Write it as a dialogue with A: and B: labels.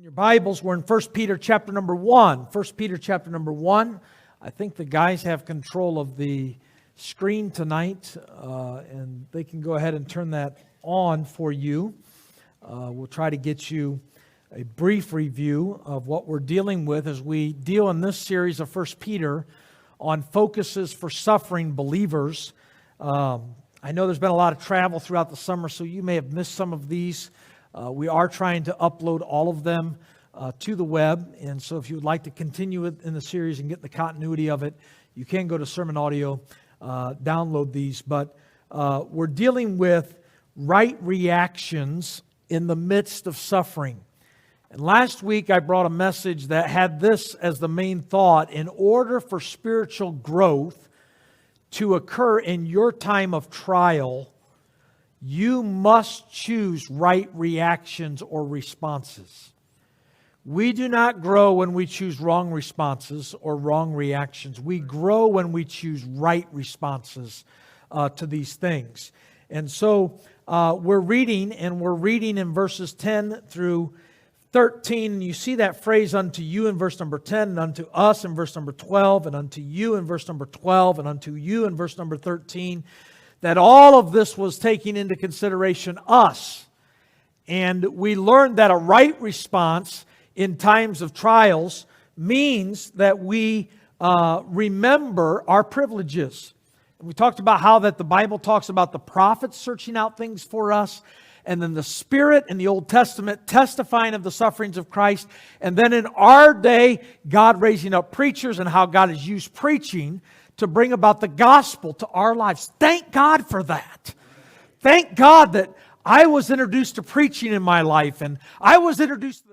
A: In your Bibles, we're in 1 Peter chapter number 1. 1 Peter chapter number 1. I think the guys have control of the screen tonight, and they can go ahead and turn that on for you. We'll try to get you a brief review of what we're dealing with as we deal in this series of 1 Peter on focuses for suffering believers. I know there's been a lot of travel throughout the summer, so you may have missed some of these. We are trying to upload all of them to the web, and so if you would like to continue it in the series and get the continuity of it, you can go to Sermon Audio, download these. But we're dealing with right reactions in the midst of suffering. And last week I brought a message that had this as the main thought: in order for spiritual growth to occur in your time of trial, you must choose right reactions or responses. We do not grow when we choose wrong responses or wrong reactions. We grow when we choose right responses to these things. And so we're reading in verses 10 through 13. And you see that phrase, unto you, in verse number 10, and unto us in verse number 12, and unto you in verse number 12, and unto you in verse number 13. That all of this was taking into consideration us. And we learned that a right response in times of trials means that we remember our privileges. And we talked about how that the Bible talks about the prophets searching out things for us, and then the Spirit in the Old Testament testifying of the sufferings of Christ, and then in our day, God raising up preachers and how God has used preaching to bring about the gospel to our lives. Thank God for that. Thank God that I was introduced to preaching in my life, and I was introduced to